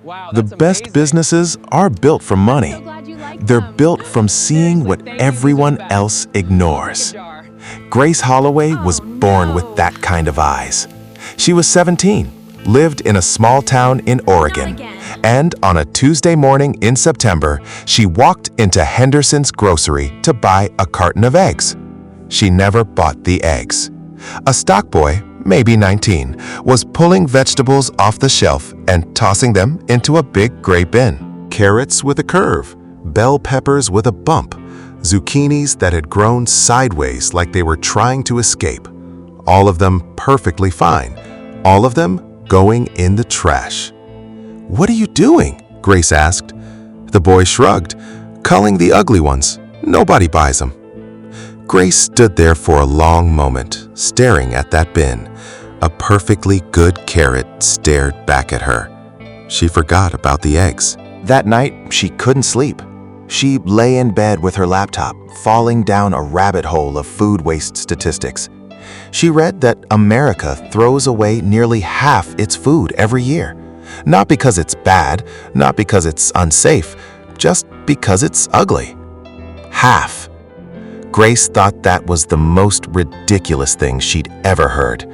Wow, The that's best amazing. businesses are built from I'm money. so glad you like They're them. built from seeing Seriously, what thank you. These are the everyone best. else I'll take a ignores. jar. Grace Holloway was Oh born with no! that kind of eyes. She was 17, lived in a small town in Oregon, again. and on a Tuesday morning in September, she walked into Henderson's grocery to buy a carton of eggs. She never bought the eggs. A stock boy, maybe 19, was pulling vegetables off the shelf and tossing them into a big gray bin. Carrots with a curve, bell peppers with a bump, zucchinis that had grown sideways like they were trying to escape. All of them perfectly fine, all of them going in the trash. "What are you doing?" Grace asked. The boy shrugged, culling the ugly ones. Nobody buys them. Grace stood there for a long moment, staring at that bin. A perfectly good carrot stared back at her. She forgot about the eggs. That night, she couldn't sleep. She lay in bed with her laptop, falling down a rabbit hole of food waste statistics. She read that America throws away nearly half its food every year. Not because it's bad, not because it's unsafe, just because it's ugly. Half. Grace thought that was the most ridiculous thing she'd ever heard.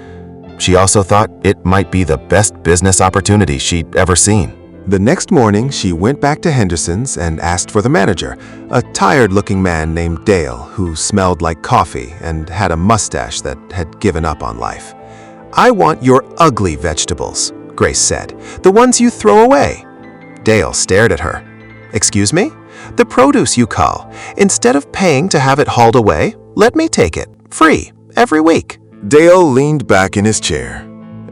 She also thought it might be the best business opportunity she'd ever seen. The next morning, she went back to Henderson's and asked for the manager, a tired-looking man named Dale who smelled like coffee and had a mustache that had given up on life. "I want your ugly vegetables," Grace said, "the ones you throw away." Dale stared at her. "Excuse me? The produce you call. Instead of paying to have it hauled away, let me take it, free, every week." Dale leaned back in his chair.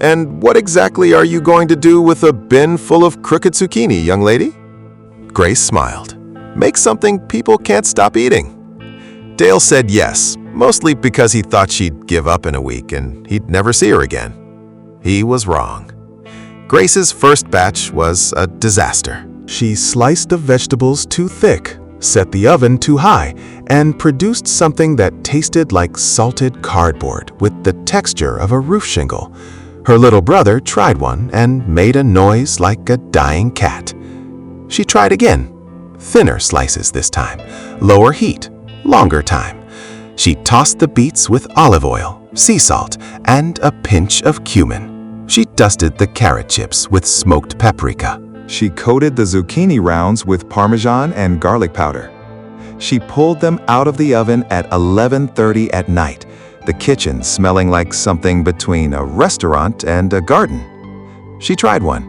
"And what exactly are you going to do with a bin full of crooked zucchini, young lady?" Grace smiled. "Make something people can't stop eating." Dale said yes, mostly because he thought she'd give up in a week and he'd never see her again. He was wrong. Grace's first batch was a disaster. She sliced the vegetables too thick, set the oven too high, and produced something that tasted like salted cardboard with the texture of a roof shingle. Her little brother tried one and made a noise like a dying cat. She tried again. Thinner slices this time, lower heat, longer time. She tossed the beets with olive oil, sea salt, and a pinch of cumin. She dusted the carrot chips with smoked paprika. She coated the zucchini rounds with Parmesan and garlic powder. She pulled them out of the oven at 11:30 at night, the kitchen smelling like something between a restaurant and a garden. She tried one.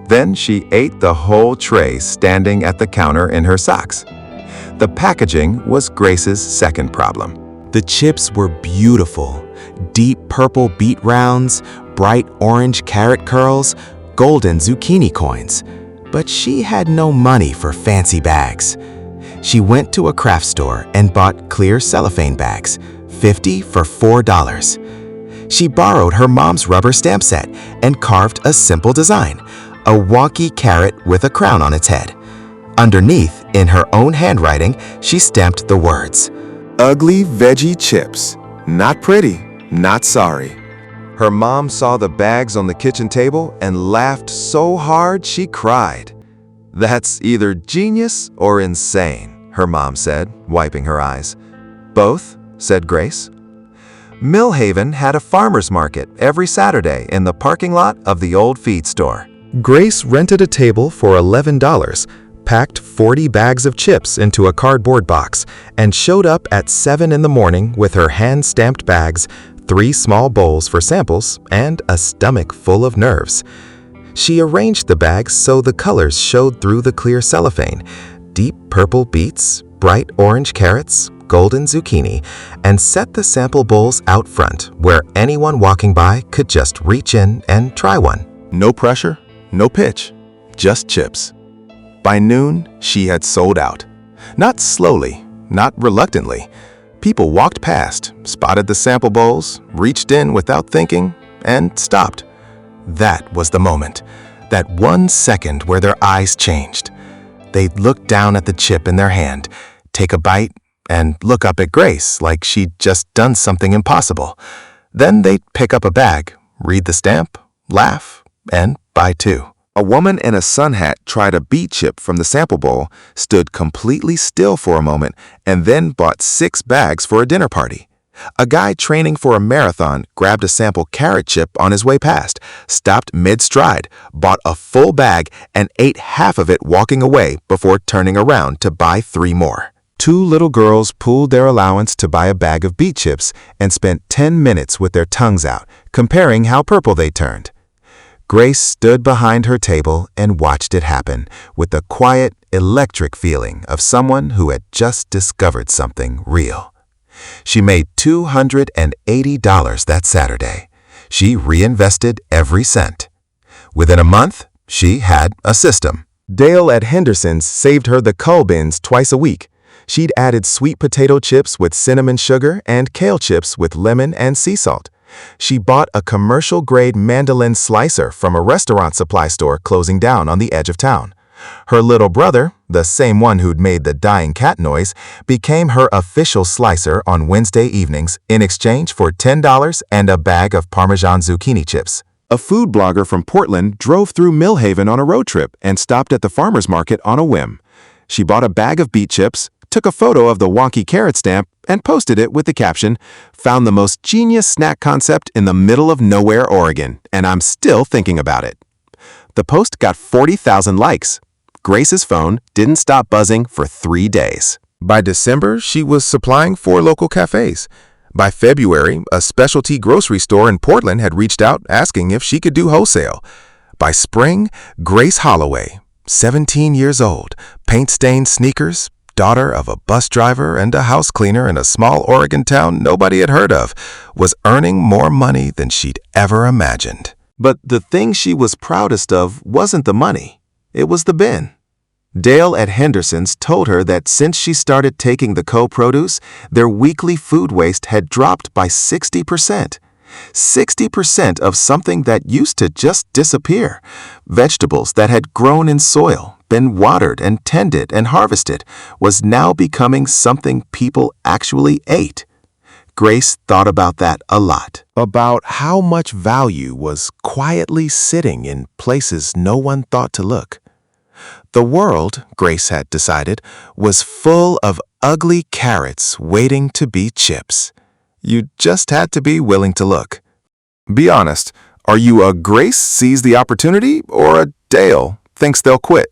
Then she ate the whole tray standing at the counter in her socks. The packaging was Grace's second problem. The chips were beautiful. Deep purple beet rounds, bright orange carrot curls, golden zucchini coins. But she had no money for fancy bags. She went to a craft store and bought clear cellophane bags, 50 for $4. She borrowed her mom's rubber stamp set and carved a simple design, a wonky carrot with a crown on its head. Underneath, in her own handwriting, she stamped the words, "Ugly veggie chips. Not pretty, not sorry." Her mom saw the bags on the kitchen table and laughed so hard she cried. "That's either genius or insane," her mom said, wiping her eyes. "Both," said Grace. Millhaven had a farmer's market every Saturday in the parking lot of the old feed store. Grace rented a table for $11, packed 40 bags of chips into a cardboard box, and showed up at 7 in the morning with her hand-stamped bags, 3 small bowls for samples, and a stomach full of nerves. She arranged the bags so the colors showed through the clear cellophane: deep purple beets, bright orange carrots, golden zucchini, and set the sample bowls out front where anyone walking by could just reach in and try one. No pressure, no pitch, just chips. By noon, she had sold out. Not slowly, not reluctantly. People walked past, spotted the sample bowls, reached in without thinking, and stopped. That was the moment, that 1 second where their eyes changed. They'd look down at the chip in their hand, take a bite, and look up at Grace like she'd just done something impossible. Then they'd pick up a bag, read the stamp, laugh, and buy 2. A woman in a sun hat tried a beet chip from the sample bowl, stood completely still for a moment, and then bought 6 bags for a dinner party. A guy training for a marathon grabbed a sample carrot chip on his way past, stopped mid-stride, bought a full bag, and ate half of it walking away before turning around to buy 3 more. 2 little girls pooled their allowance to buy a bag of beet chips and spent 10 minutes with their tongues out, comparing how purple they turned. Grace stood behind her table and watched it happen with the quiet, electric feeling of someone who had just discovered something real. She made $280 that Saturday. She reinvested every cent. Within a month, she had a system. Dale at Henderson's saved her the coal bins twice a week. She'd added sweet potato chips with cinnamon sugar and kale chips with lemon and sea salt. She bought a commercial-grade mandolin slicer from a restaurant supply store closing down on the edge of town. Her little brother, the same one who'd made the dying cat noise, became her official slicer on Wednesday evenings in exchange for $10 and a bag of Parmesan zucchini chips. A food blogger from Portland drove through Millhaven on a road trip and stopped at the farmer's market on a whim. She bought a bag of beet chips, took a photo of the wonky carrot stamp, and posted it with the caption, "Found the most genius snack concept in the middle of nowhere, Oregon, and I'm still thinking about it." The post got 40,000 likes. Grace's phone didn't stop buzzing for 3 days. By December, she was supplying 4 local cafes. By February, a specialty grocery store in Portland had reached out asking if she could do wholesale. By spring, Grace Holloway, 17 years old, paint-stained sneakers, daughter of a bus driver and a house cleaner in a small Oregon town nobody had heard of, was earning more money than she'd ever imagined. But the thing she was proudest of wasn't the money. It was the bin. Dale at Henderson's told her that since she started taking the co-produce, their weekly food waste had dropped by 60%. 60% of something that used to just disappear. Vegetables that had grown in soil, been watered and tended and harvested, was now becoming something people actually ate. Grace thought about that a lot. About how much value was quietly sitting in places no one thought to look. The world, Grace had decided, was full of ugly carrots waiting to be chips. You just had to be willing to look. Be honest, are you a Grace sees the opportunity or a Dale thinks they'll quit?